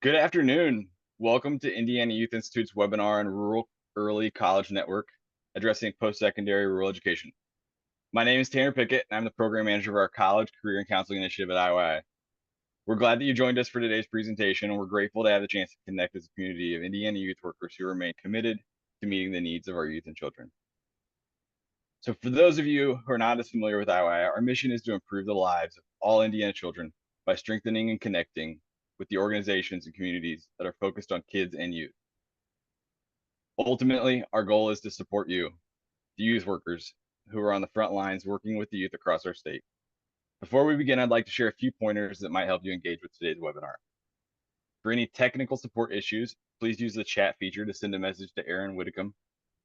Good afternoon. Welcome to Indiana Youth Institute's webinar on Rural Early College Network, addressing post-secondary rural education. My name is Tanner Pickett, and I'm the program manager of our College Career and Counseling Initiative at IYI. We're glad that you joined us for today's presentation, and we're grateful to have the chance to connect as a community of Indiana youth workers who remain committed to meeting the needs of our youth and children. So for those of you who are not as familiar with IYI, our mission is to improve the lives of all Indiana children by strengthening and connecting with the organizations and communities that are focused on kids and youth. Ultimately, our goal is to support you, the youth workers who are on the front lines working with the youth across our state. Before we begin, I'd like to share a few pointers that might help you engage with today's webinar. For any technical support issues, please use the chat feature to send a message to Erin Whitcomb.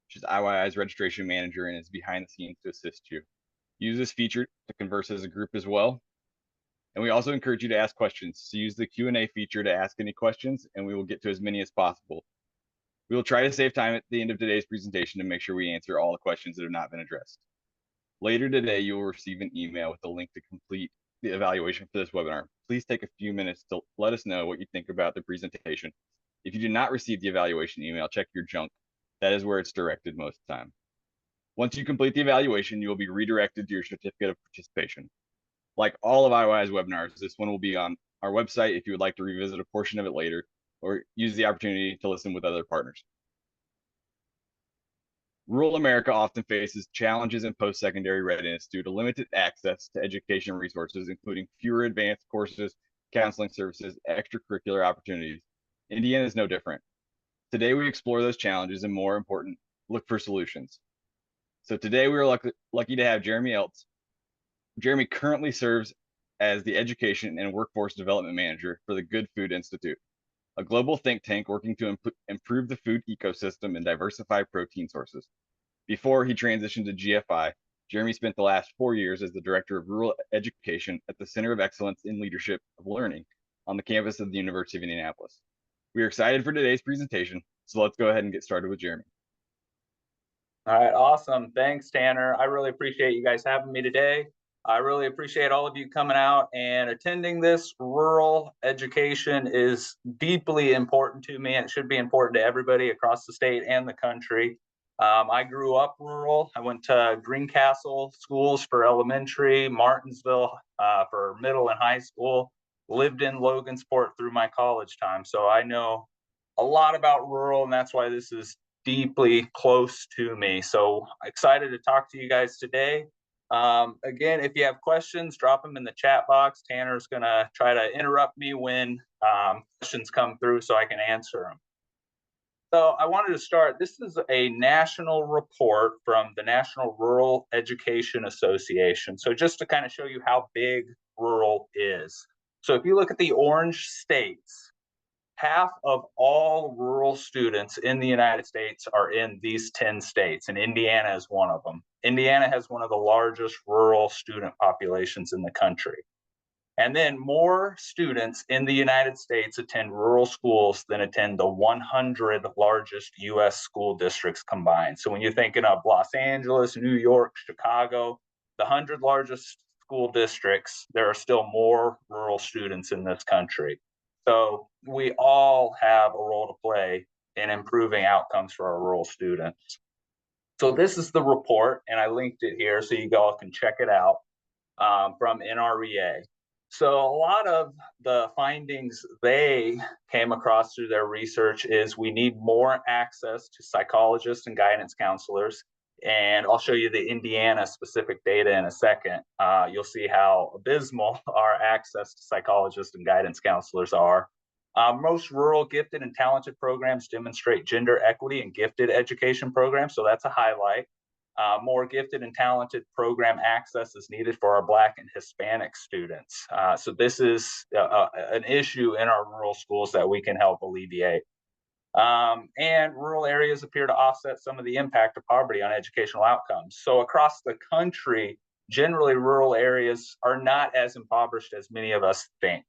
She's IYI's registration manager and is behind the scenes to assist you. Use this feature to converse as a group as well. And we also encourage you to ask questions. So use the Q&A feature to ask any questions, and we will get to as many as possible. We will try to save time at the end of today's presentation to make sure we answer all the questions that have not been addressed. Later today, you will receive an email with a link to complete the evaluation for this webinar. Please take a few minutes to let us know what you think about the presentation. If you did not receive the evaluation email, check your junk. That is where it's directed most of the time. Once you complete the evaluation, you will be redirected to your certificate of participation. Like all of IYI's webinars, this one will be on our website if you would like to revisit a portion of it later or use the opportunity to listen with other partners. Rural America often faces challenges in post-secondary readiness due to limited access to education resources, including fewer advanced courses, counseling services, extracurricular opportunities. Indiana is no different. Today, we explore those challenges and, more important, look for solutions. So today, we are lucky to have Jeremy Eltz. Jeremy currently serves as the Education and Workforce Development Manager for the Good Food Institute, a global think tank working to improve the food ecosystem and diversify protein sources. Before he transitioned to GFI, Jeremy spent the last 4 years as the Director of Rural Education at the Center of Excellence in Leadership of Learning on the campus of the University of Indianapolis. We are excited for today's presentation, so let's go ahead and get started with Jeremy. All right, awesome. Thanks, Tanner. I really appreciate you guys having me today. I really appreciate all of you coming out and attending this. Rural education is deeply important to me, and it should be important to everybody across the state and the country. I grew up rural. I went to Greencastle schools for elementary, Martinsville for middle and high school, lived in Logansport through my college time. So I know a lot about rural, and that's why this is deeply close to me. So excited to talk to you guys today. Again, if you have questions, drop them in the chat box. Tanner's going to try to interrupt me when questions come through so I can answer them. So I wanted to start. This is a national report from the National Rural Education Association. So just to kind of show you how big rural is. So if you look at the orange states, half of all rural students in the United States are in these 10 states, and Indiana is one of them. Indiana has one of the largest rural student populations in the country. And then more students in the United States attend rural schools than attend the 100 largest US school districts combined. So when you're thinking of Los Angeles, New York, Chicago, the 100 largest school districts, there are still more rural students in this country. So we all have a role to play in improving outcomes for our rural students. So this is the report, and I linked it here so you all can check it out from NREA. So a lot of the findings they came across through their research is we need more access to psychologists and guidance counselors. And I'll show you the Indiana specific data in a second. You'll see how abysmal our access to psychologists and guidance counselors are. Most rural gifted and talented programs demonstrate gender equity in gifted education programs, so that's a highlight. More gifted and talented program access is needed for our Black and Hispanic students. So this is an issue in our rural schools that we can help alleviate. And rural areas appear to offset some of the impact of poverty on educational outcomes. So across the country, generally rural areas are not as impoverished as many of us think.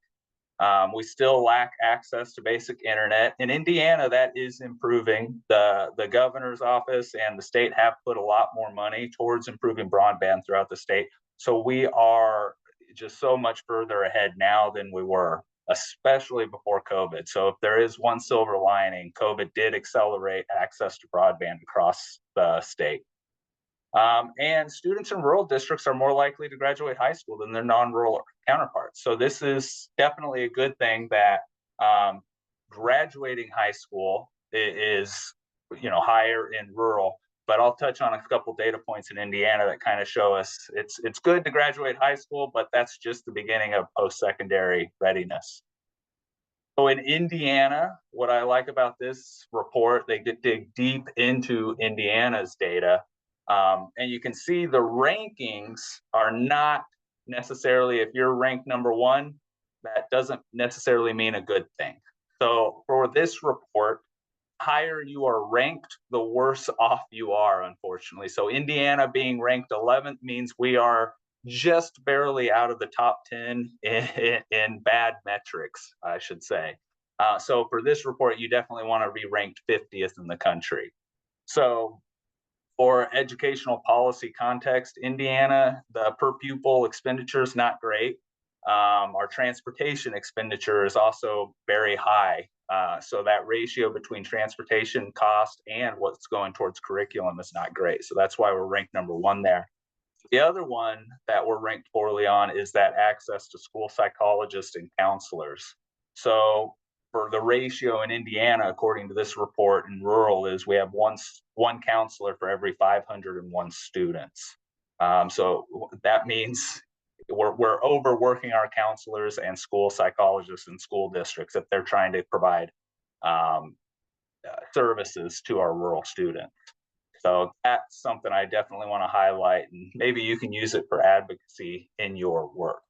We still lack access to basic internet. In Indiana, that is improving. The governor's office and the state have put a lot more money towards improving broadband throughout the state. So we are just so much further ahead now than we were especially before COVID. So if there is one silver lining, COVID did accelerate access to broadband across the state. And students in rural districts are more likely to graduate high school than their non-rural counterparts. So this is definitely a good thing that graduating high school is, higher in rural. But I'll touch on a couple data points in Indiana that kind of show us it's good to graduate high school, but that's just the beginning of post-secondary readiness. So in Indiana, what I like about this report, they dig deep into Indiana's data. And you can see the rankings are not necessarily, if you're ranked number one, that doesn't necessarily mean a good thing. So for this report, higher you are ranked, the worse off you are, unfortunately. So Indiana being ranked 11th means we are just barely out of the top 10 in bad metrics, I should say. So for this report, you definitely want to be ranked 50th in the country. So for educational policy context, Indiana, the per pupil expenditure is not great. Our transportation expenditure is also very high. So that ratio between transportation cost and what's going towards curriculum is not great. So that's why we're ranked number one there. The other one that we're ranked poorly on is that access to school psychologists and counselors. So for the ratio in Indiana, according to this report in rural, is we have one counselor for every 501 students. So that means we're overworking our counselors and school psychologists in school districts if they're trying to provide services to our rural students. So that's something I definitely want to highlight, and maybe you can use it for advocacy in your work.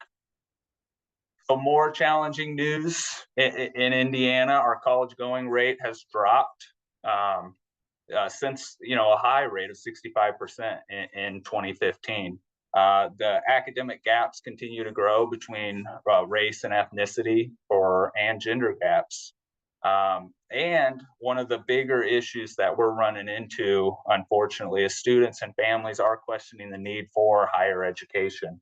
So more challenging news in Indiana, our college going rate has dropped since a high rate of 65% in 2015. The academic gaps continue to grow between race and ethnicity and gender gaps. And one of the bigger issues that we're running into, unfortunately, is students and families are questioning the need for higher education.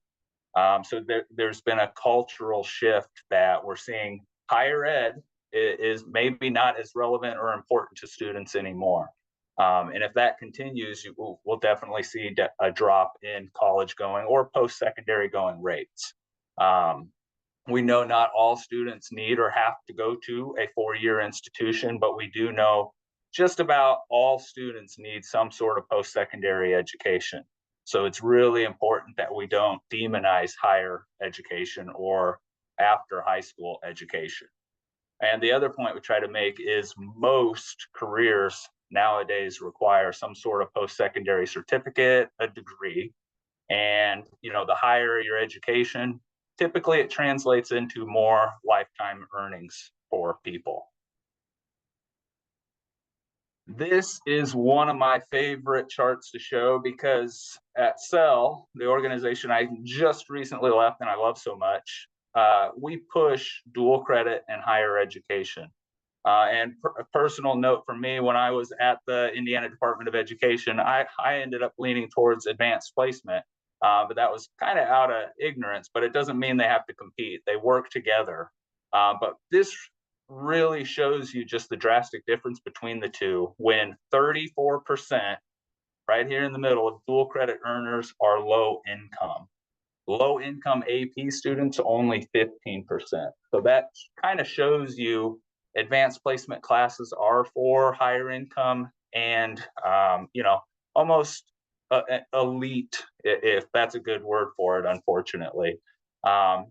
So there's been a cultural shift that we're seeing. Higher ed is maybe not as relevant or important to students anymore. And if that continues, we'll definitely see a drop in college going or post-secondary going rates. We know not all students need or have to go to a four-year institution, but we do know just about all students need some sort of post-secondary education. So it's really important that we don't demonize higher education or after high school education. And the other point we try to make is most careers nowadays require some sort of post-secondary certificate, a degree. And, the higher your education, typically it translates into more lifetime earnings for people. This is one of my favorite charts to show because at CCCI, the organization I just recently left and I love so much, we push dual credit and higher education. And a personal note for me, when I was at the Indiana Department of Education, I ended up leaning towards advanced placement, but that was kind of out of ignorance, but it doesn't mean they have to compete. They work together. But this really shows you just the drastic difference between the two when 34%, right here in the middle, of dual credit earners are low income. Low income AP students, only 15%. So that kind of shows you advanced placement classes are for higher income and, almost elite, if that's a good word for it, unfortunately,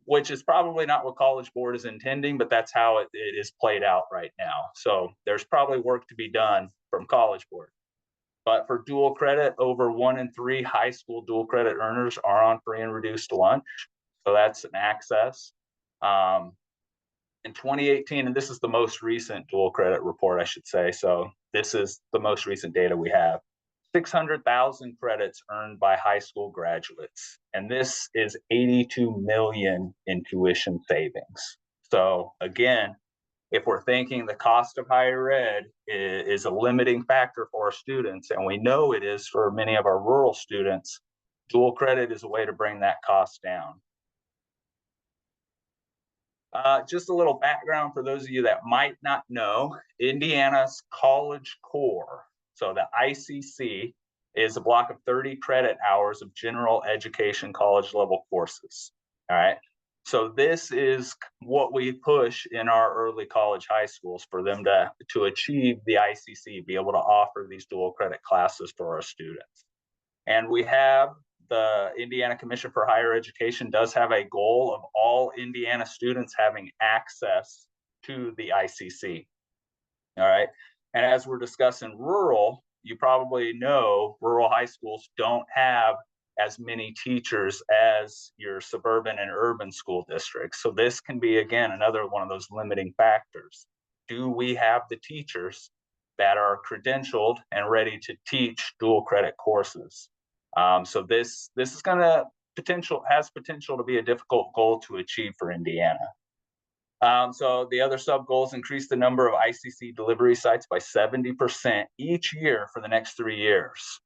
which is probably not what College Board is intending, but that's how it is played out right now. So there's probably work to be done from College Board. But for dual credit, over 1 in 3 high school dual credit earners are on free and reduced lunch. So that's an access. In 2018, and this is the most recent dual credit report, I should say. So this is the most recent data we have. 600,000 credits earned by high school graduates. And this is 82 million in tuition savings. So again, if we're thinking the cost of higher ed is a limiting factor for our students, and we know it is for many of our rural students, dual credit is a way to bring that cost down. Just a little background for those of you that might not know, Indiana's College Core, so the ICC, is a block of 30 credit hours of general education college level courses. All right. So this is what we push in our early college high schools for them to achieve the ICC, be able to offer these dual credit classes for our students. And we have the Indiana Commission for Higher Education does have a goal of all Indiana students having access to the ICC. All right. And as we're discussing rural, you probably know rural high schools don't have as many teachers as your suburban and urban school districts. So this can be, again, another one of those limiting factors. Do we have the teachers that are credentialed and ready to teach dual credit courses? So this is going to has potential to be a difficult goal to achieve for Indiana. So the other sub goals increase the number of ICC delivery sites by 70% each year for the next 3 years.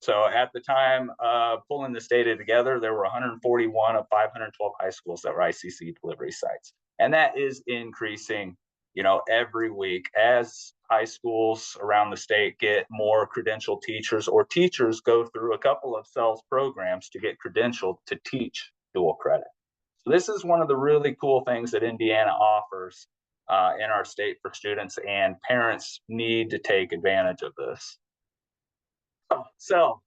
So at the time of pulling this data together, there were 141 of 512 high schools that were ICC delivery sites. And that is increasing, every week as high schools around the state get more credentialed teachers, or teachers go through a couple of CELS programs to get credentialed to teach dual credit. So this is one of the really cool things that Indiana offers in our state for students, and parents need to take advantage of this. So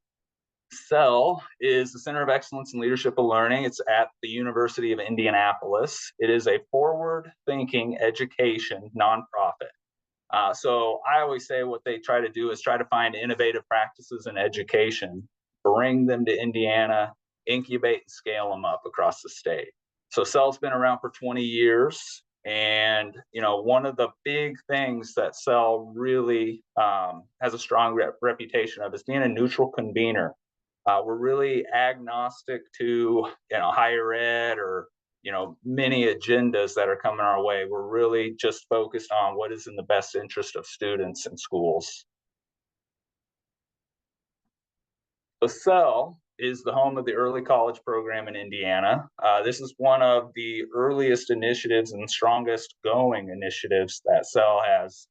CEL is the Center of Excellence in Leadership and Learning. It's at the University of Indianapolis. It is a forward-thinking education nonprofit. So I always say what they try to do is try to find innovative practices in education, bring them to Indiana, incubate and scale them up across the state. So CEL's been around for 20 years. And, one of the big things that CEL really has a strong reputation of is being a neutral convener. We're really agnostic to, higher ed or, many agendas that are coming our way. We're really just focused on what is in the best interest of students and schools. So CEL is the home of the early college program in Indiana. This is one of the earliest initiatives and strongest going initiatives that CEL has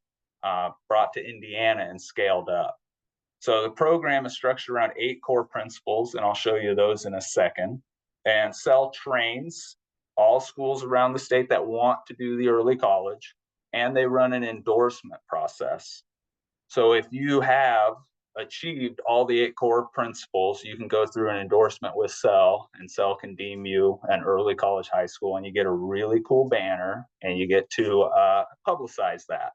brought to Indiana and scaled up. So the program is structured around 8 core principles, and I'll show you those in a second. And CEL trains all schools around the state that want to do the early college, and they run an endorsement process. So if you have achieved all the 8 core principles, you can go through an endorsement with CEL, and CEL can deem you an early college high school, and you get a really cool banner, and you get to publicize that.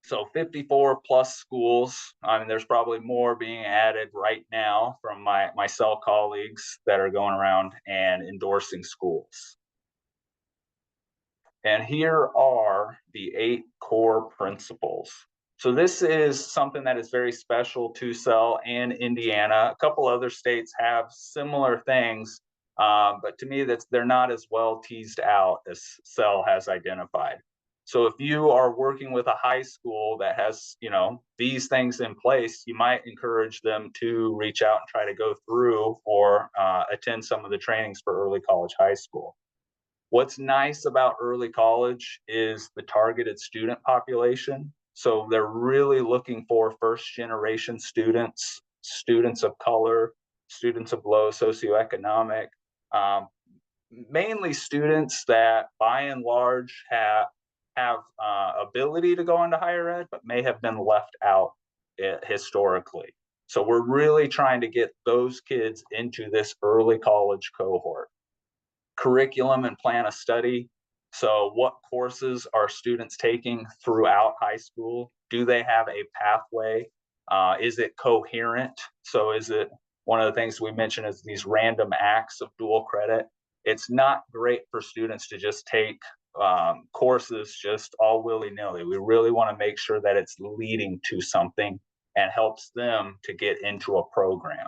So 54 plus schools. I mean, there's probably more being added right now from my CEL colleagues that are going around and endorsing schools. And here are the 8 core principles. So this is something that is very special to CEL and Indiana. A couple other states have similar things, but to me, they're not as well teased out as CEL has identified. So if you are working with a high school that has, these things in place, you might encourage them to reach out and try to go through or attend some of the trainings for early college high school. What's nice about early college is the targeted student population. So they're really looking for first generation students, students of color, students of low socioeconomic, mainly students that by and large have ability to go into higher ed, but may have been left out historically. So we're really trying to get those kids into this early college cohort. Curriculum and plan of study. So what courses are students taking throughout high school? Do they have a pathway? Is it coherent? So is it one of the things we mentioned is these random acts of dual credit? It's not great for students to just take courses just all willy-nilly. We really want to make sure that it's leading to something and helps them to get into a program.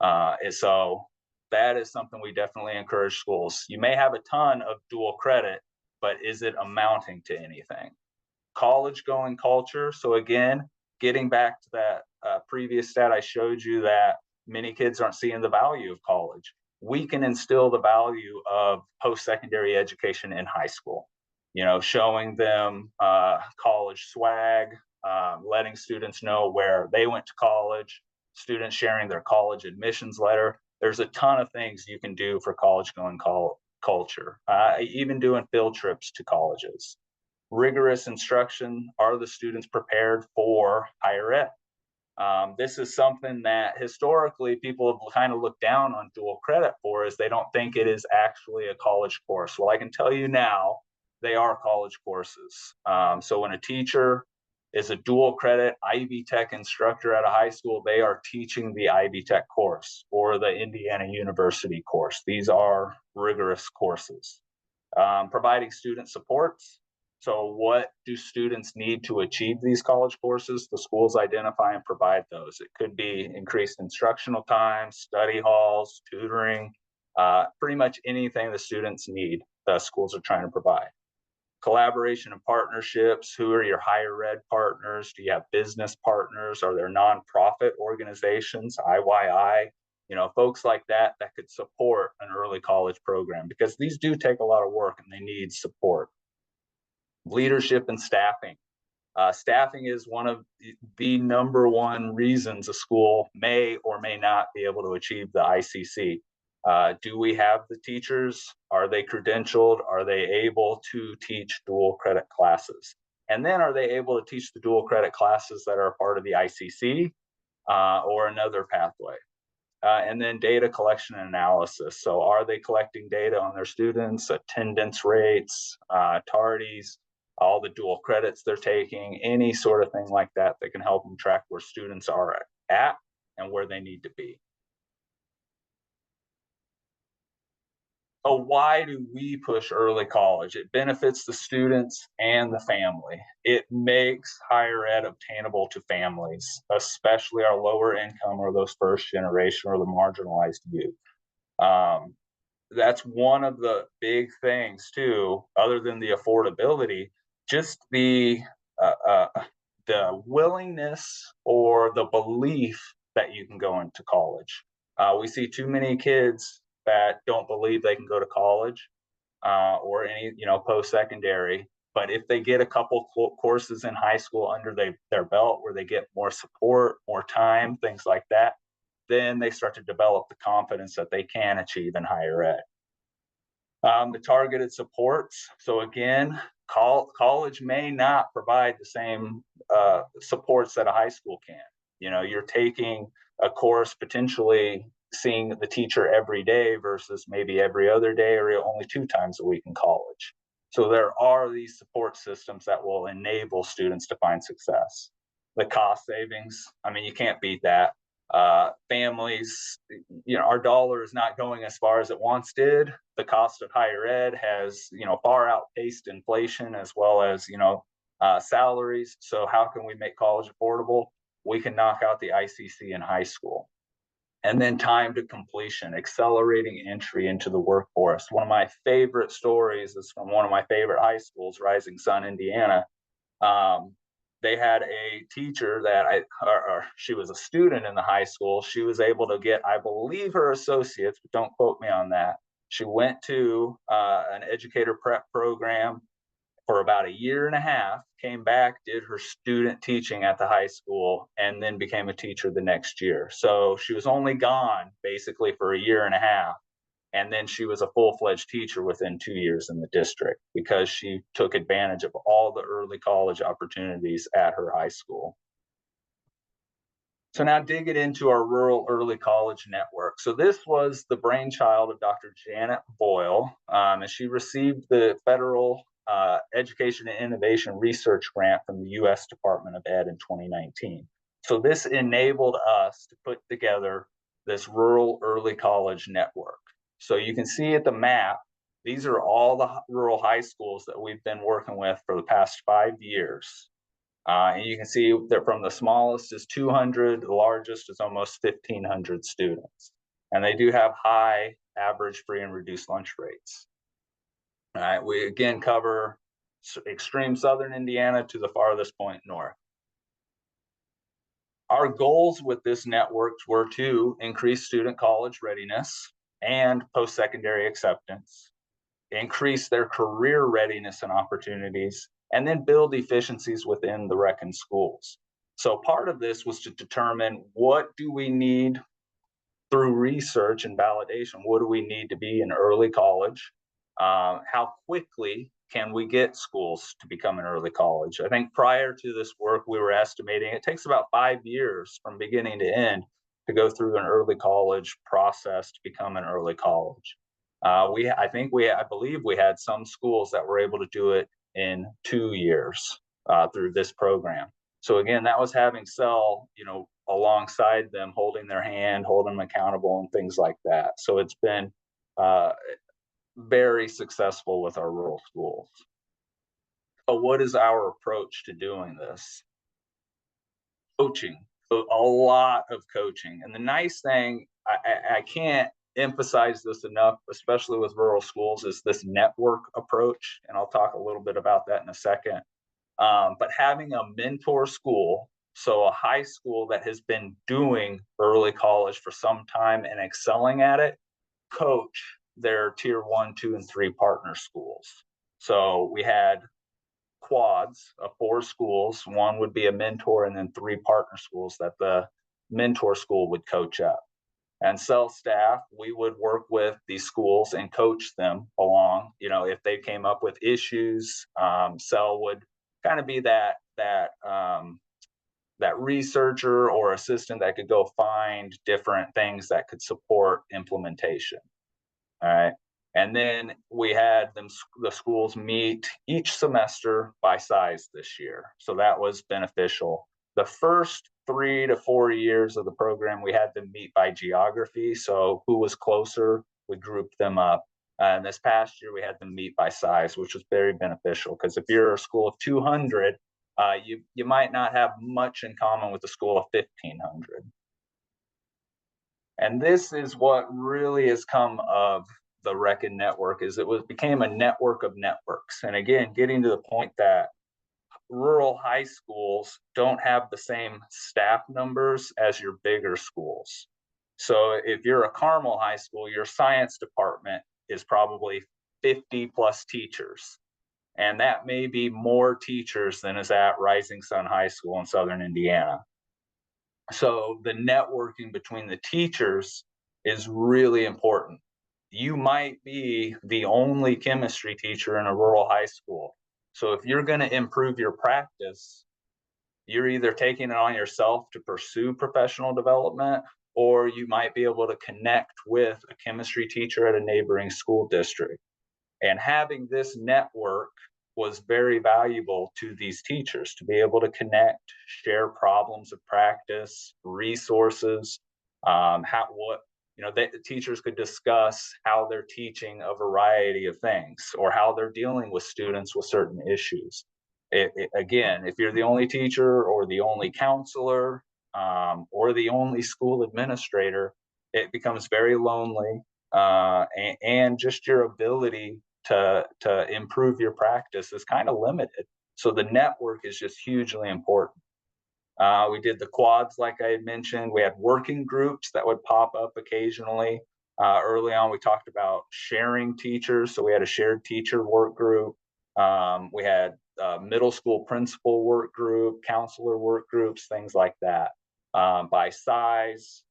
And so that is something we definitely encourage schools. You may have a ton of dual credit, but is it amounting to anything? College going culture. So again, getting back to that previous stat I showed you that many kids aren't seeing the value of college. we can instill the value of post-secondary education in high school. You know, showing them college swag, letting students know where they went to college, students sharing their college admissions letter. There's a ton of things you can do for college going culture, even doing field trips to colleges. Rigorous instruction. Are the students prepared for higher ed? This is something that historically people have kind of looked down on dual credit for, is they don't think it is actually a college course. Well, I can tell you now, they are college courses. So when a teacher is a dual credit Ivy Tech instructor at a high school, they are teaching the Ivy Tech course or the Indiana University course. These are rigorous courses. Providing student supports. So what do students need to achieve these college courses? The schools identify and provide those. It could be increased instructional time, study halls, tutoring, pretty much anything the students need, the schools are trying to provide. Collaboration and partnerships. Who are your higher ed partners? Do you have business partners? Are there nonprofit organizations, IYI? You know, folks like that that could support an early college program, because these do take a lot of work and they need support. Leadership and staffing. Staffing is one of the number one reasons a school may or may not be able to achieve the ICC. Do we have the teachers? Are they credentialed? Are they able to teach dual credit classes? And then are they able to teach the dual credit classes that are a part of the ICC or another pathway? And then data collection and analysis. So are they collecting data on their students, attendance rates, tardies, all the dual credits they're taking, any sort of thing like that that can help them track where students are at and where they need to be. So why do we push early college? It benefits the students and the family. It makes higher ed obtainable to families, especially our lower income or those first generation or the marginalized youth. That's one of the big things too, other than the affordability, just the willingness or the belief that you can go into college. We see too many kids that don't believe they can go to college or any, post-secondary. But if they get a couple courses in high school under their belt where they get more support, more time, things like that, then they start to develop the confidence that they can achieve in higher ed. The targeted supports. So again, college may not provide the same supports that a high school can. You know, you're taking a course potentially seeing the teacher every day versus maybe every other day or only 2 times a week in college. So there are these support systems that will enable students to find success. The cost savings, I mean, you can't beat that. Families, our dollar is not going as far as it once did. The cost of higher ed has, far outpaced inflation as well as, salaries. So how can we make college affordable? We can knock out the ICC in high school. And then time to completion, accelerating entry into the workforce. One of my favorite stories is from one of my favorite high schools, Rising Sun, Indiana. They had a teacher that she was a student in the high school. She was able to get, I believe, her associates, but don't quote me on that. She went to an educator prep program for about a year and a half, came back, did her student teaching at the high school, and then became a teacher the next year. So she was only gone basically for a year and a half. And then she was a full-fledged teacher within 2 years in the district because she took advantage of all the early college opportunities at her high school. So now digging into our rural early college network. So this was the brainchild of Dr. Janet Boyle, and she received the federal Education and Innovation Research Grant from the U.S. Department of Ed in 2019. So this enabled us to put together this rural early college network. So you can see at the map, these are all the rural high schools that we've been working with for the past 5 years. And you can see that from the smallest is 200, the largest is almost 1,500 students. And they do have high average free and reduced lunch rates. All right, we again cover extreme southern Indiana to the farthest point north. Our goals with this network were to increase student college readiness, and post-secondary acceptance, increase their career readiness and opportunities, and then build efficiencies within the RECN schools. So part of this was to determine, what do we need through research and validation? What do we need to be in early college? How quickly can we get schools to become an early college? I think prior to this work, we were estimating it takes about 5 years from beginning to end to go through an early college process to become an early college. I believe we had some schools that were able to do it in 2 years through this program. So again, that was having CCCI, alongside them, holding their hand, holding them accountable, and things like that. So it's been very successful with our rural schools. But what is our approach to doing this? Coaching. So a lot of coaching. And the nice thing, I can't emphasize this enough, especially with rural schools, is this network approach. And I'll talk a little bit about that in a second. But having a mentor school, so a high school that has been doing early college for some time and excelling at it, coach their tier 1, 2, and 3 partner schools. So we had quads of 4 schools. One would be a mentor, and then 3 partner schools that the mentor school would coach up. And CCCI staff, we would work with these schools and coach them along. If they came up with issues, CCCI would kind of be that researcher or assistant that could go find different things that could support implementation. All right. And then we had the schools meet each semester by size this year. So that was beneficial. The first 3 to 4 years of the program, we had them meet by geography. So who was closer, we grouped them up. And this past year, we had them meet by size, which was very beneficial, because if you're a school of 200, you might not have much in common with a school of 1,500. And this is what really has come of the RECN network, is it became a network of networks. And again, getting to the point that rural high schools don't have the same staff numbers as your bigger schools. So if you're a Carmel high school, your science department is probably 50 plus teachers. And that may be more teachers than is at Rising Sun High School in Southern Indiana. So the networking between the teachers is really important. You might be the only chemistry teacher in a rural high school. So if you're going to improve your practice, you're either taking it on yourself to pursue professional development, or you might be able to connect with a chemistry teacher at a neighboring school district. And having this network was very valuable to these teachers, to be able to connect, share problems of practice, resources, the teachers could discuss how they're teaching a variety of things, or how they're dealing with students with certain issues. Again, if you're the only teacher or the only counselor or the only school administrator, it becomes very lonely, and just your ability to improve your practice is kind of limited. So the network is just hugely important. We did the quads, like I had mentioned. We had working groups that would pop up occasionally. Early on, we talked about sharing teachers. So we had a shared teacher work group. We had middle school principal work group, counselor work groups, things like that. By size,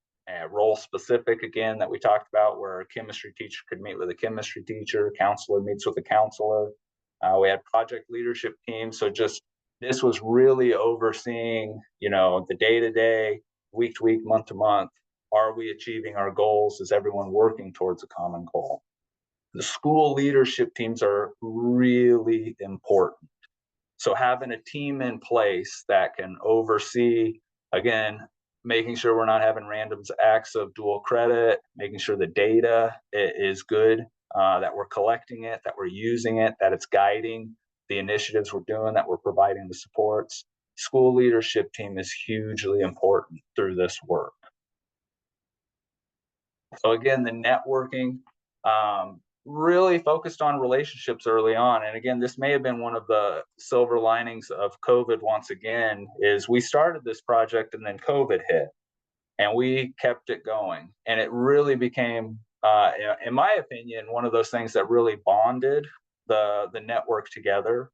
role specific, again, that we talked about, where a chemistry teacher could meet with a chemistry teacher, counselor meets with a counselor. We had project leadership teams. So this was really overseeing, the day-to-day, week-to-week, month-to-month. Are we achieving our goals? Is everyone working towards a common goal? The school leadership teams are really important. So having a team in place that can oversee, again, making sure we're not having random acts of dual credit, making sure the data is good, that we're collecting it, that we're using it, that it's guiding the initiatives we're doing, that we're providing the supports. School leadership team is hugely important through this work. So again, the networking, really focused on relationships early on. And again, this may have been one of the silver linings of COVID once again, is we started this project and then COVID hit and we kept it going. And it really became in my opinion, one of those things that really bonded the network together.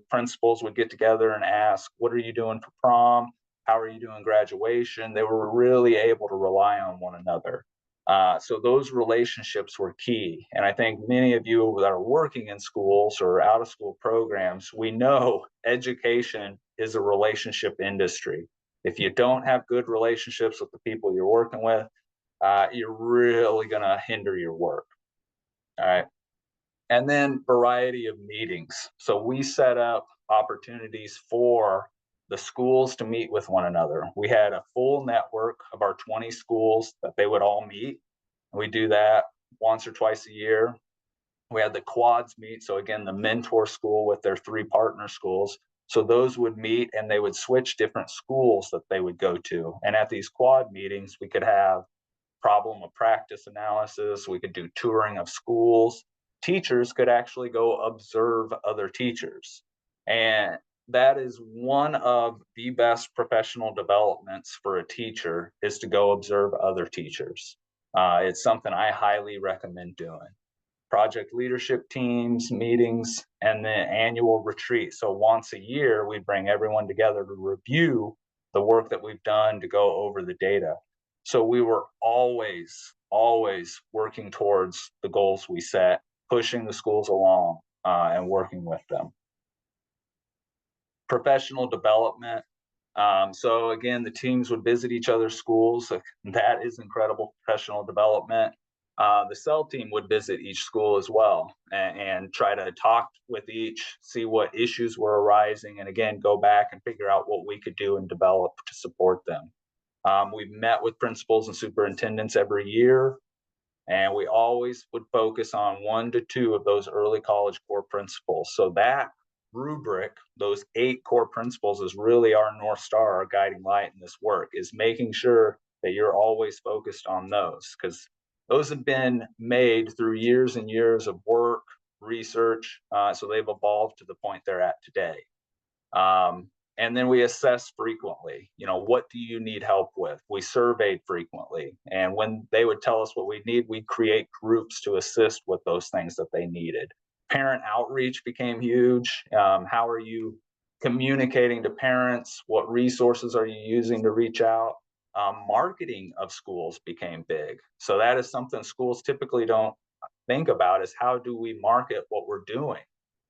Principals would get together and ask, "What are you doing for prom? How are you doing graduation?" They were really able to rely on one another. So those relationships were key. And I think many of you that are working in schools or out of school programs, we know education is a relationship industry. If you don't have good relationships with the people you're working with, you're really going to hinder your work. All right. And then variety of meetings. So we set up opportunities for the schools to meet with one another. We had a full network of our 20 schools that they would all meet. We do that once or twice a year. We had the quads meet. So again, the mentor school with their 3 partner schools. So those would meet and they would switch different schools that they would go to. And at these quad meetings, we could have problem of practice analysis. We could do touring of schools. Teachers could actually go observe other teachers. And that is one of the best professional developments for a teacher, is to go observe other teachers. It's something I highly recommend doing. Project leadership teams, meetings, and then annual retreat. So once a year, we bring everyone together to review the work that we've done, to go over the data. So we were always working towards the goals we set, pushing the schools along and working with them. Professional development. So again, the teams would visit each other's schools. That is incredible professional development. The cell team would visit each school as well and try to talk with each, see what issues were arising, and again, go back and figure out what we could do and develop to support them. We've met with principals and superintendents every year, and we always would focus on 1 to 2 of those early college core principles. So that rubric, those 8 core principles, is really our North Star, our guiding light in this work, is making sure that you're always focused on those, because those have been made through years and years of work, research, so they've evolved to the point they're at today. And then we assess frequently. What do you need help with? We surveyed frequently. And when they would tell us what we need, we'd create groups to assist with those things that they needed. Parent outreach became huge. How are you communicating to parents? What resources are you using to reach out? Marketing of schools became big. So that is something schools typically don't think about, is how do we market what we're doing?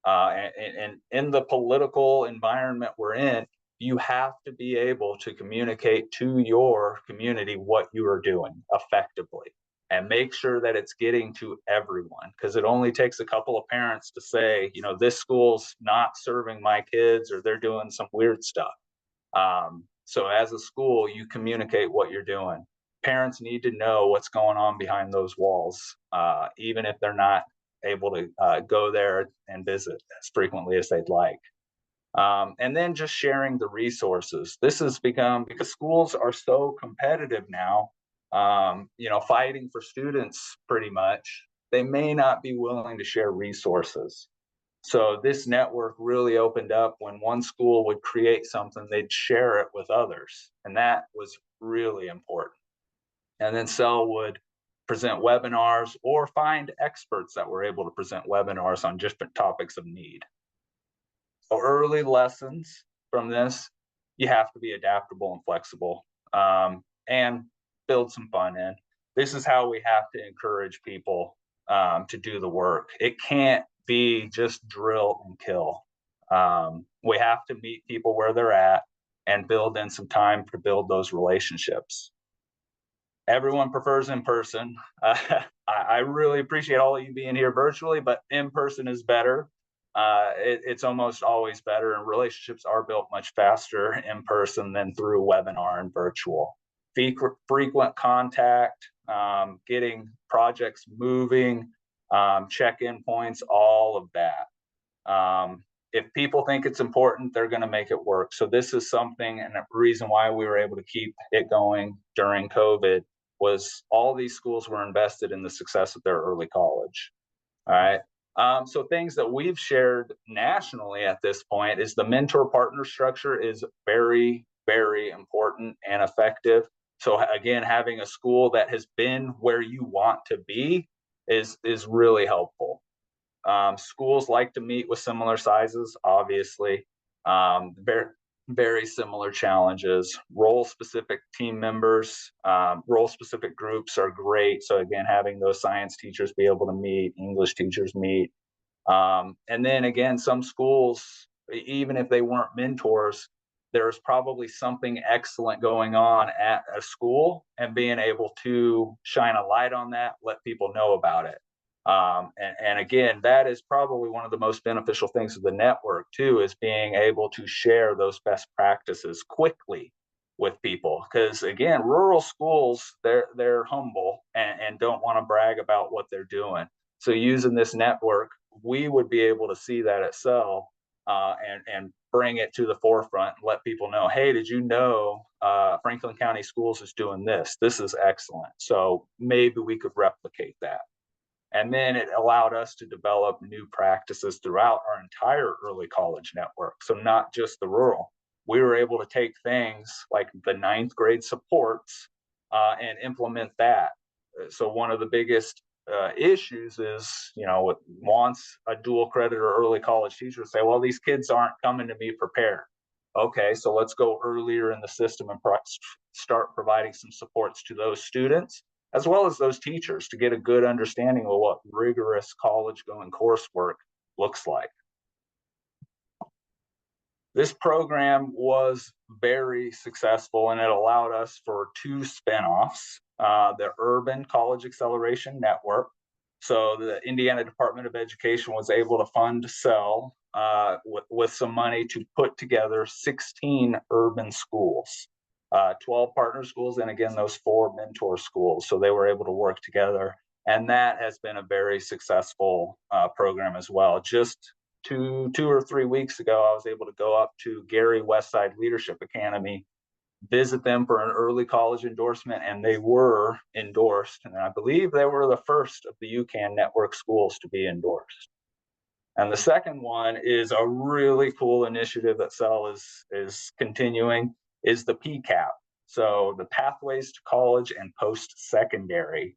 And in the political environment we're in, you have to be able to communicate to your community what you are doing effectively and make sure that it's getting to everyone, because it only takes a couple of parents to say, this school's not serving my kids, or they're doing some weird stuff. So as a school, you communicate what you're doing. Parents need to know what's going on behind those walls, even if they're not able to go there and visit as frequently as they'd like. And then just sharing the resources. This has become, because schools are so competitive now, fighting for students pretty much, they may not be willing to share resources. So this network really opened up. When one school would create something, they'd share it with others. And that was really important. And then CEL would present webinars or find experts that were able to present webinars on different topics of need. So early lessons from this: you have to be adaptable and flexible, and build some fun in. This is how we have to encourage people to do the work. It can't be just drill and kill. We have to meet people where they're at and build in some time to build those relationships. Everyone prefers in person. I really appreciate all of you being here virtually, but in person is better. It's almost always better, and relationships are built much faster in person than through webinar and virtual. Frequent contact, getting projects moving, check-in points, all of that. If people think it's important, they're going to make it work. So this is something, and a reason why we were able to keep it going during COVID was all these schools were invested in the success of their early college. All right. So things that we've shared nationally at this point is the mentor partner structure is very, very important and effective. So again, having a school that has been where you want to be is really helpful. Schools like to meet with similar sizes, obviously. Very similar challenges. Role specific team members, role specific groups are great. So again, having those science teachers be able to meet, English teachers meet. And then again, some schools, even if they weren't mentors, there's probably something excellent going on at a school, and being able to shine a light on that, let people know about it. And again, that is probably one of the most beneficial things of the network too, is being able to share those best practices quickly with people. Because again, rural schools, they're humble and don't want to brag about what they're doing. So using this network, we would be able to see that itself, and bring it to the forefront and let people know, hey, did you know Franklin County Schools is doing this? This is excellent. So maybe we could replicate that. And then it allowed us to develop new practices throughout our entire early college network. So not just the rural. We were able to take things like the 9th grade supports and implement that. So one of the biggest issues is, once a dual credit or early college teacher say, well, these kids aren't coming to me prepared. Okay, so let's go earlier in the system and start providing some supports to those students as well as those teachers to get a good understanding of what rigorous college going coursework looks like. This program was very successful, and it allowed us for 2 spinoffs, the Urban College Acceleration Network. So the Indiana Department of Education was able to fund SEL with some money to put together 16 urban schools. 12 partner schools, and again, those 4 mentor schools. So they were able to work together. And that has been a very successful program as well. Just two or 3 weeks ago, I was able to go up to Gary Westside Leadership Academy, visit them for an early college endorsement, and they were endorsed. And I believe they were the first of the UCAN network schools to be endorsed. And the second one is a really cool initiative that SEL is continuing, is the PCAP. So the Pathways to College and Post-Secondary.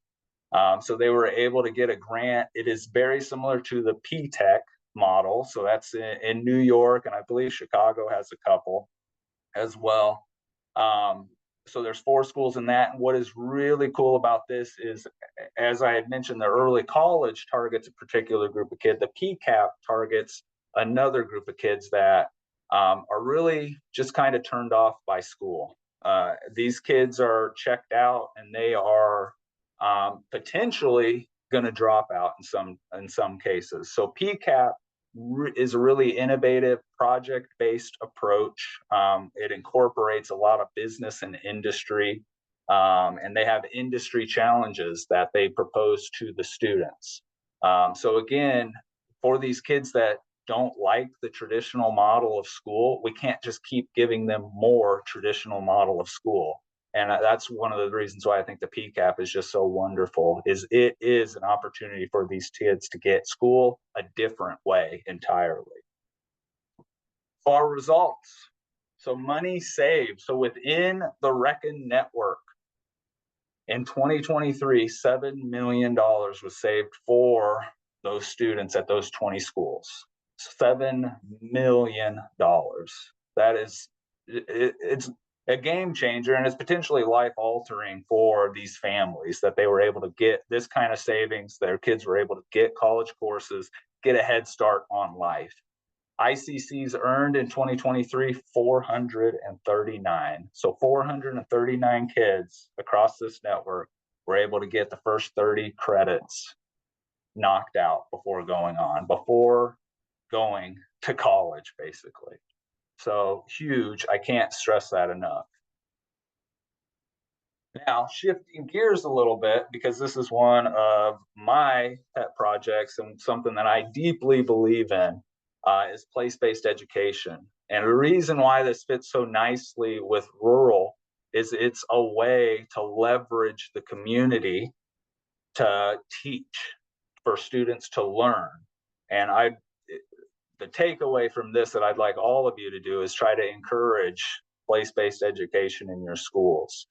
So they were able to get a grant. It is very similar to the P-TECH model. So that's in New York, and I believe Chicago has a couple as well. So there's 4 schools in that. And what is really cool about this is, as I had mentioned, the early college targets a particular group of kids. The PCAP targets another group of kids that are really just kind of turned off by school. These kids are checked out, and they are potentially going to drop out in some cases. So PCAP is a really innovative project-based approach. It incorporates a lot of business and industry, and they have industry challenges that they propose to the students. So again, for these kids that don't like the traditional model of school, we can't just keep giving them more traditional model of school. And that's one of the reasons why I think the PCAP is just so wonderful, is it is an opportunity for these kids to get school a different way entirely. Our results. So money saved. So within the RECN network, in 2023, $7 million was saved for those students at those 20 schools. $7 million. That is, it's a game changer, and it's potentially life altering for these families, that they were able to get this kind of savings. Their kids were able to get college courses, get a head start on life. ICCs earned in 2023 439. So 439 kids across this network were able to get the first 30 credits knocked out before going to college, basically. So huge. I can't stress that enough. Now, shifting gears a little bit, because this is one of my pet projects and something that I deeply believe in, is place-based education. And the reason why this fits so nicely with rural is it's a way to leverage the community to teach, for students to learn. And the takeaway from this that I'd like all of you to do is try to encourage place-based education in your schools.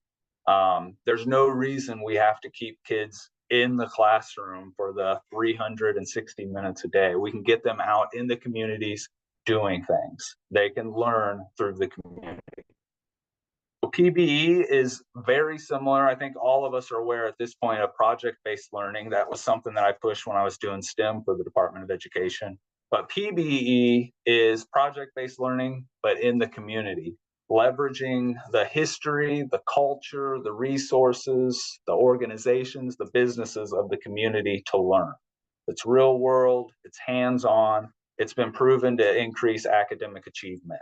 There's no reason we have to keep kids in the classroom for the 360 minutes a day. We can get them out in the communities doing things. They can learn through the community. PBE is very similar. I think all of us are aware at this point of project-based learning. That was something that I pushed when I was doing STEM for the Department of Education. But PBE is project-based learning, but in the community, leveraging the history, the culture, the resources, the organizations, the businesses of the community to learn. It's real world, it's hands-on, it's been proven to increase academic achievement.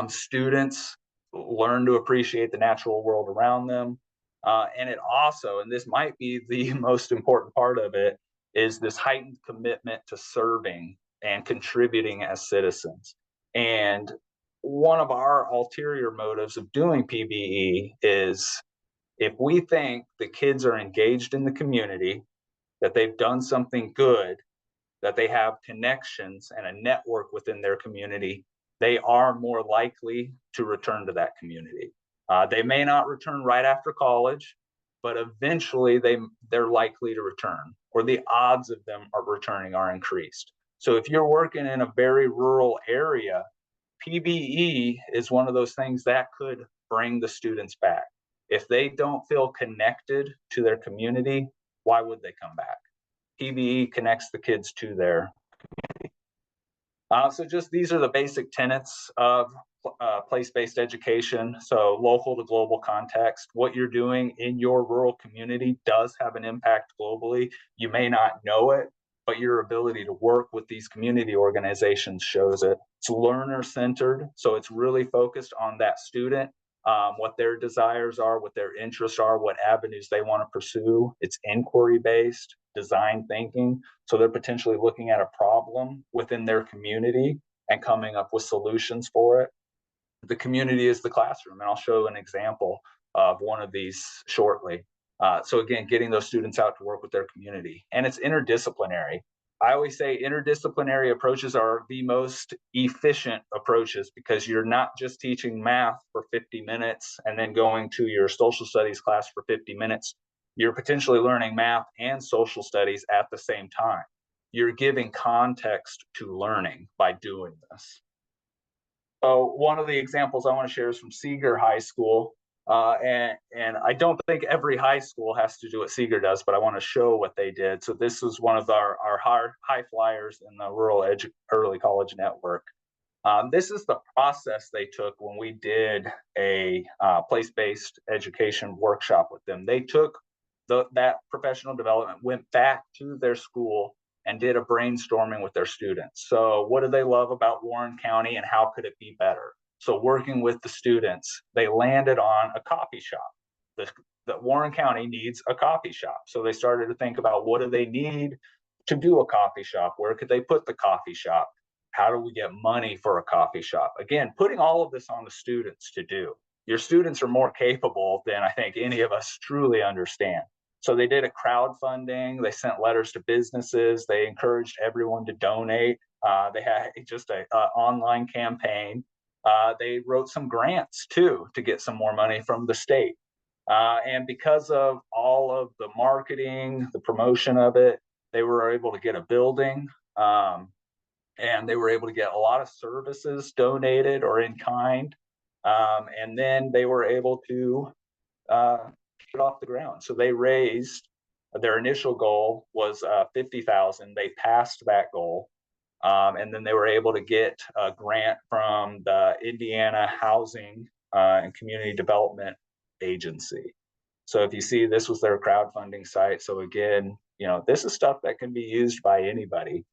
Students learn to appreciate the natural world around them. And it also, and this might be the most important part of it, is this heightened commitment to serving and contributing as citizens. And one of our ulterior motives of doing PBE is if we think the kids are engaged in the community, that they've done something good, that they have connections and a network within their community, they are more likely to return to that community. They may not return right after college, but eventually they're likely to return, or the odds of them are returning are increased. So if you're working in a very rural area, PBE is one of those things that could bring the students back. If they don't feel connected to their community, why would they come back? PBE connects the kids to their community. So just these are the basic tenets of place-based education. So local to global context, what you're doing in your rural community does have an impact globally. You may not know it, but your ability to work with these community organizations shows it. It's learner-centered, so it's really focused on that student, what their desires are, what their interests are, what avenues they want to pursue. It's inquiry-based, design thinking. So they're potentially looking at a problem within their community and coming up with solutions for it. The community is the classroom, and I'll show an example of one of these shortly. So again, getting those students out to work with their community, and it's interdisciplinary. I always say interdisciplinary approaches are the most efficient approaches because you're not just teaching math for 50 minutes and then going to your social studies class for 50 minutes. You're potentially learning math and social studies at the same time. You're giving context to learning by doing this. So one of the examples I want to share is from Seeger High School. And I don't think every high school has to do what Seeger does, but I want to show what they did. So this was one of our high flyers in the Rural Early College Network. This is the process they took when we did a place-based education workshop with them. They took that professional development, went back to their school and did a brainstorming with their students. So what do they love about Warren County and how could it be better? So working with the students, they landed on a coffee shop. That Warren County needs a coffee shop. So they started to think about what do they need to do a coffee shop? Where could they put the coffee shop? How do we get money for a coffee shop? Again, putting all of this on the students to do. Your students are more capable than I think any of us truly understand. So they did a crowdfunding. They sent letters to businesses. They encouraged everyone to donate. They had just an online campaign. They wrote some grants too to get some more money from the state. And because of all of the marketing, the promotion of it, they were able to get a building. And they were able to get a lot of services donated or in kind. And then they were able to get off the ground. So they raised, their initial goal was 50,000. They passed that goal. And then they were able to get a grant from the Indiana Housing and Community Development Agency. So if you see, this was their crowdfunding site. So again, this is stuff that can be used by anybody.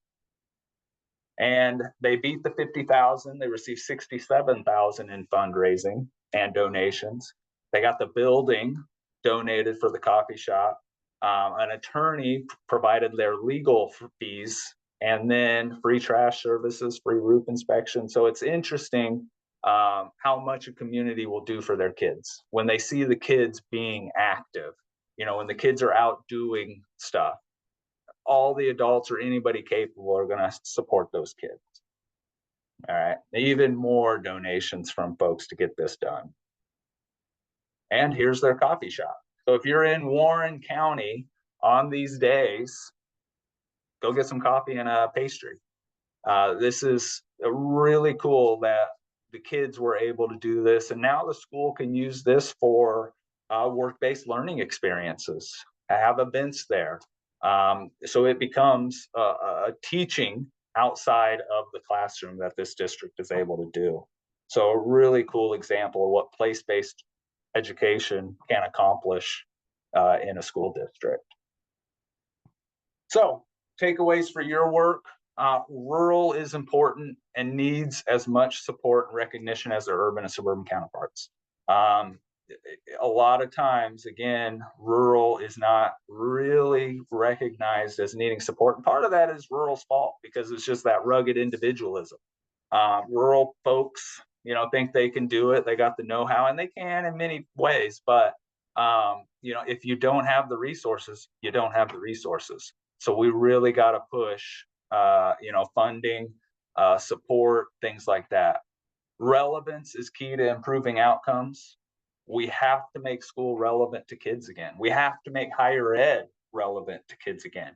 And they beat the 50,000. They received 67,000 in fundraising and donations. They got the building donated for the coffee shop. An attorney provided their legal fees, and then free trash services, free roof inspection. So it's interesting how much a community will do for their kids when they see the kids being active. When the kids are out doing stuff, all the adults or anybody capable are going to support those kids. All right. Even more donations from folks to get this done. and here's their coffee shop. So if you're in Warren County on these days, go get some coffee and a pastry. This is really cool that the kids were able to do this, and now the school can use this for work-based learning experiences, have events there. So it becomes a teaching outside of the classroom that this district is able to do. So a really cool example of what place-based education can accomplish in a school district. So takeaways for your work. Rural is important and needs as much support and recognition as their urban and suburban counterparts. A lot of times, again, rural is not really recognized as needing support. And part of that is rural's fault because it's just that rugged individualism. Rural folks, think they can do it. They got the know-how, and they can in many ways. But if you don't have the resources, you don't have the resources. So we really got to push, funding, support, things like that. Relevance is key to improving outcomes. We have to make school relevant to kids again. We have to make higher ed relevant to kids again.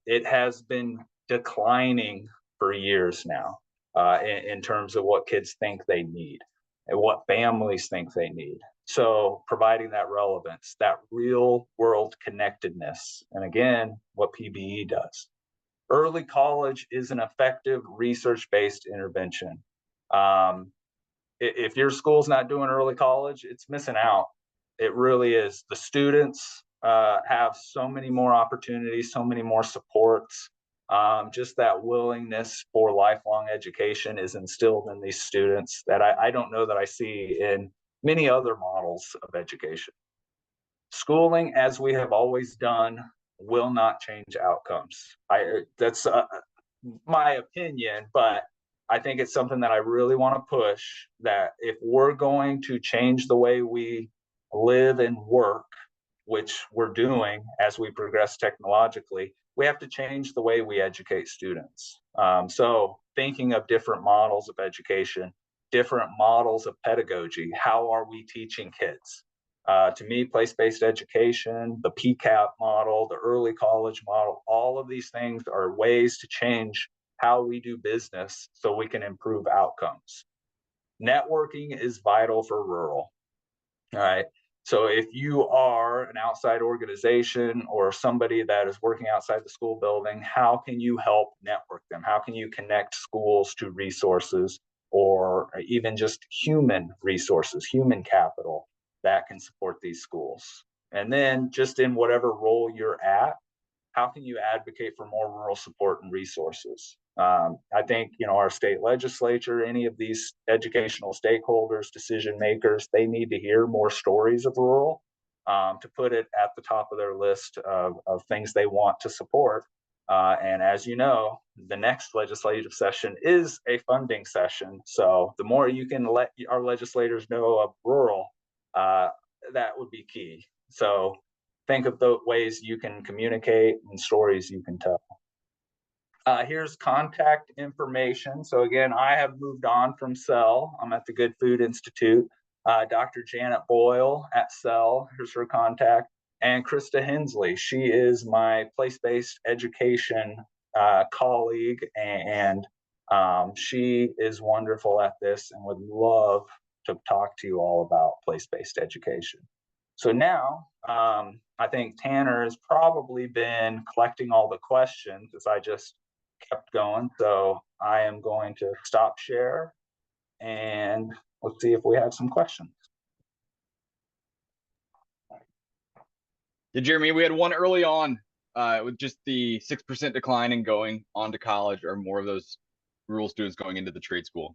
It has been declining for years now in terms of what kids think they need and what families think they need. So providing that relevance, that real world connectedness, and again, what PBE does. Early college is an effective research-based intervention. If your school's not doing early college, it's missing out. It really is. The students have so many more opportunities, so many more supports. Just that willingness for lifelong education is instilled in these students that I don't know that I see in many other models of education. Schooling, as we have always done, will not change outcomes. That's my opinion, but I think it's something that I really want to push, that if we're going to change the way we live and work, which we're doing as we progress technologically, we have to change the way we educate students. So thinking of different models of education, different models of pedagogy, how are we teaching kids? To me, place-based education, the PCAP model, the early college model, all of these things are ways to change how we do business so we can improve outcomes. Networking is vital for rural. All right. So if you are an outside organization or somebody that is working outside the school building, how can you help network them? How can you connect schools to resources or even just human resources, human capital that can support these schools? And then just in whatever role you're at, how can you advocate for more rural support and resources? I think, our state legislature, any of these educational stakeholders, decision makers, they need to hear more stories of rural to put it at the top of their list of things they want to support. And as you know, the next legislative session is a funding session. So the more you can let our legislators know of rural, that would be key. So think of the ways you can communicate and stories you can tell. Here's contact information. So again, I have moved on from CEL. I'm at the Good Food Institute. Dr. Janet Boyle at CEL, here's her contact. And Krista Hensley, she is my place-based education colleague, and she is wonderful at this and would love to talk to you all about place-based education. So now, I think Tanner has probably been collecting all the questions as I just kept going. So I am going to stop share and let's see if we have some questions. Yeah, Jeremy, we had one early on with just the 6% decline in going on to college, or more of those rural students going into the trade school.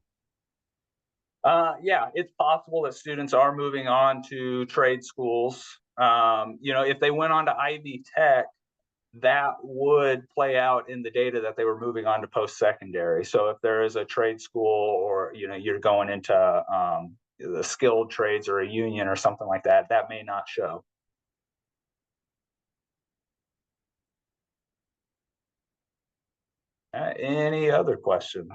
Yeah, it's possible that students are moving on to trade schools. If they went on to Ivy Tech, that would play out in the data that they were moving on to post-secondary. So if there is a trade school or, you're going into the skilled trades or a union or something like that, that may not show. Any other questions?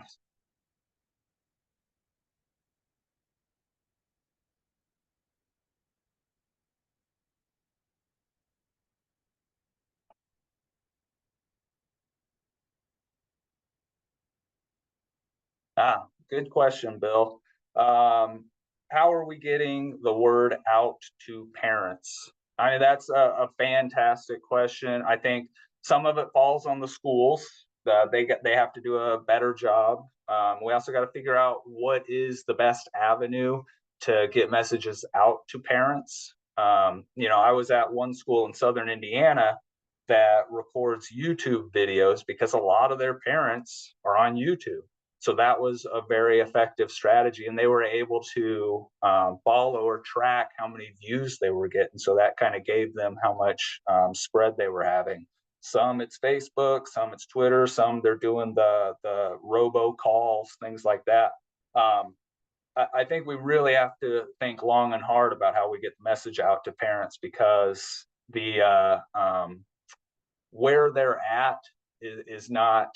Good question, Bill. How are we getting the word out to parents? I mean, that's a fantastic question. I think some of it falls on the schools. They have to do a better job. We also got to figure out what is the best avenue to get messages out to parents. I was at one school in Southern Indiana that records YouTube videos because a lot of their parents are on YouTube. So that was a very effective strategy, and they were able to follow or track how many views they were getting. So that kind of gave them how much spread they were having. Some it's Facebook, some it's Twitter, some they're doing the robo calls, things like that. I think we really have to think long and hard about how we get the message out to parents, because the where they're at is not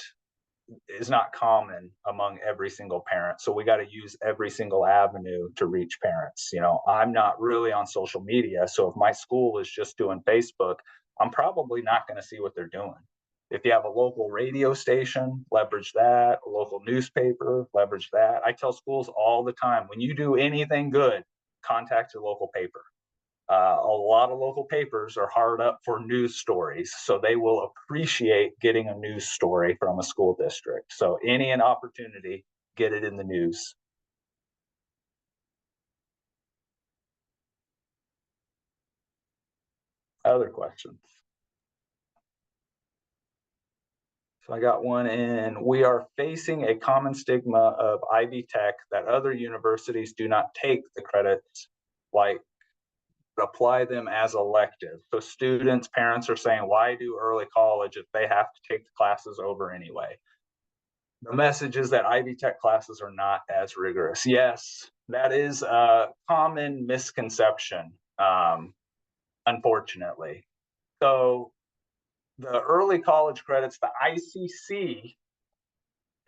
common among every single parent. So we got to use every single avenue to reach parents. I'm not really on social media. So if my school is just doing Facebook, I'm probably not going to see what they're doing. If you have a local radio station, leverage that. A local newspaper, leverage that. I tell schools all the time, when you do anything good, contact your local paper. A lot of local papers are hard up for news stories, so they will appreciate getting a news story from a school district. So any an opportunity, get it in the news. Other questions? So I got one in. We are facing a common stigma of Ivy Tech that other universities do not take the credits, like apply them as elective. So students, parents are saying, why do early college if they have to take the classes over anyway? The message is that Ivy Tech classes are not as rigorous. Yes, that is a common misconception, unfortunately. So the early college credits, the ICC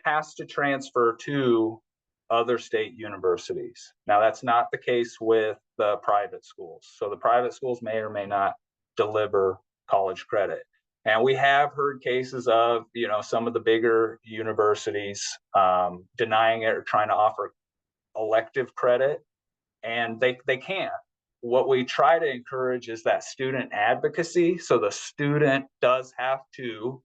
has to transfer to other state universities. Now, that's not the case with the private schools. So the private schools may or may not deliver college credit. And we have heard cases of, some of the bigger universities denying it or trying to offer elective credit, and they can't. What we try to encourage is that student advocacy. So the student does have to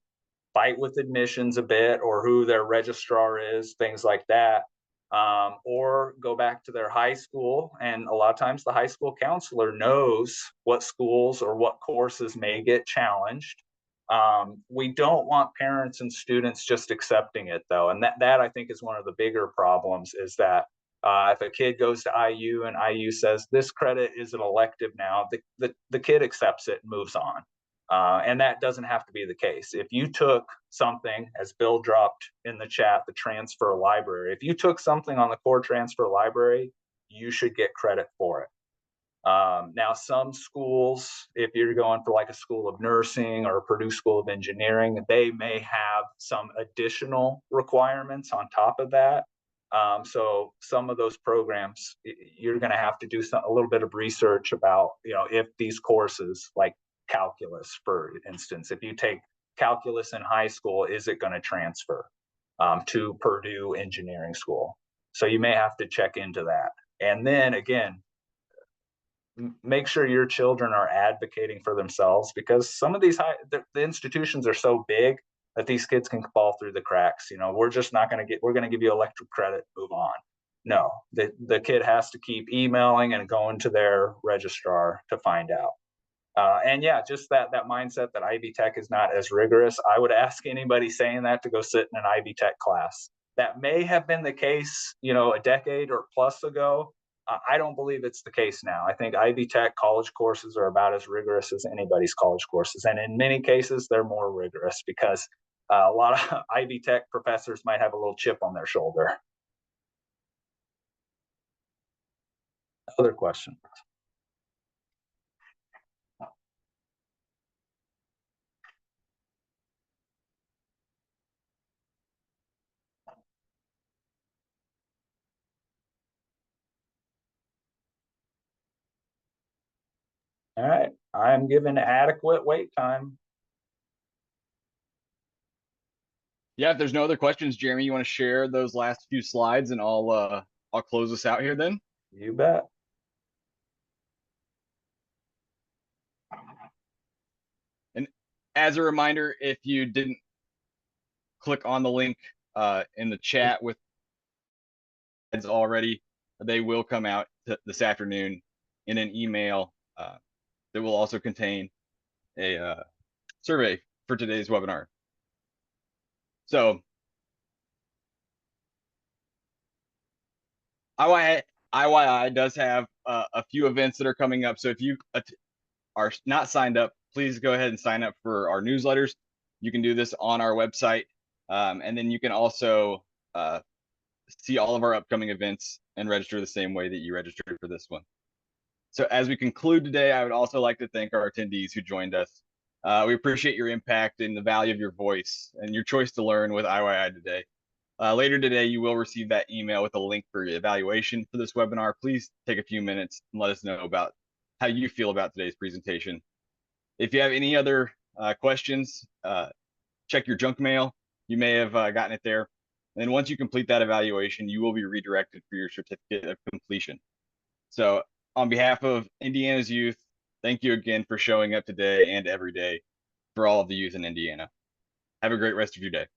fight with admissions a bit, or who their registrar is, things like that, or go back to their high school. And a lot of times the high school counselor knows what schools or what courses may get challenged. We don't want parents and students just accepting it, though. And that I think is one of the bigger problems, is that if a kid goes to IU and IU says this credit is an elective now, the kid accepts it and moves on. And that doesn't have to be the case. If you took something, as Bill dropped in the chat, the transfer library, if you took something on the core transfer library, you should get credit for it. Now, some schools, if you're going for like a school of nursing or a Purdue School of Engineering, they may have some additional requirements on top of that. So some of those programs, you're going to have to do a little bit of research about, if these courses like calculus, for instance, if you take calculus in high school, is it going to transfer to Purdue Engineering School? So you may have to check into that. And then again, make sure your children are advocating for themselves, because some of these the institutions are so big that these kids can fall through the cracks. We're just not going to we're going to give you electric credit, move on. No, the kid has to keep emailing and going to their registrar to find out. And yeah, just that mindset that Ivy Tech is not as rigorous. I would ask anybody saying that to go sit in an Ivy Tech class. That may have been the case, a decade or plus ago. I don't believe it's the case now. I think Ivy Tech college courses are about as rigorous as anybody's college courses. And in many cases, they're more rigorous because a lot of Ivy Tech professors might have a little chip on their shoulder. Other question? All right. I'm given adequate wait time. Yeah, if there's no other questions, Jeremy, you want to share those last few slides and I'll close this out here then. You bet. And as a reminder, if you didn't click on the link in the chat with already, they will come out this afternoon in an email that will also contain a survey for today's webinar. So IYI does have a few events that are coming up. So if you are not signed up, please go ahead and sign up for our newsletters. You can do this on our website. And then you can also see all of our upcoming events and register the same way that you registered for this one. So as we conclude today, I would also like to thank our attendees who joined us. We appreciate your impact and the value of your voice and your choice to learn with IYI today. Later today, you will receive that email with a link for your evaluation for this webinar. Please take a few minutes and let us know about how you feel about today's presentation. If you have any other questions, check your junk mail. You may have gotten it there. And then once you complete that evaluation, you will be redirected for your certificate of completion. So on behalf of Indiana's youth, thank you again for showing up today and every day for all of the youth in Indiana. Have a great rest of your day.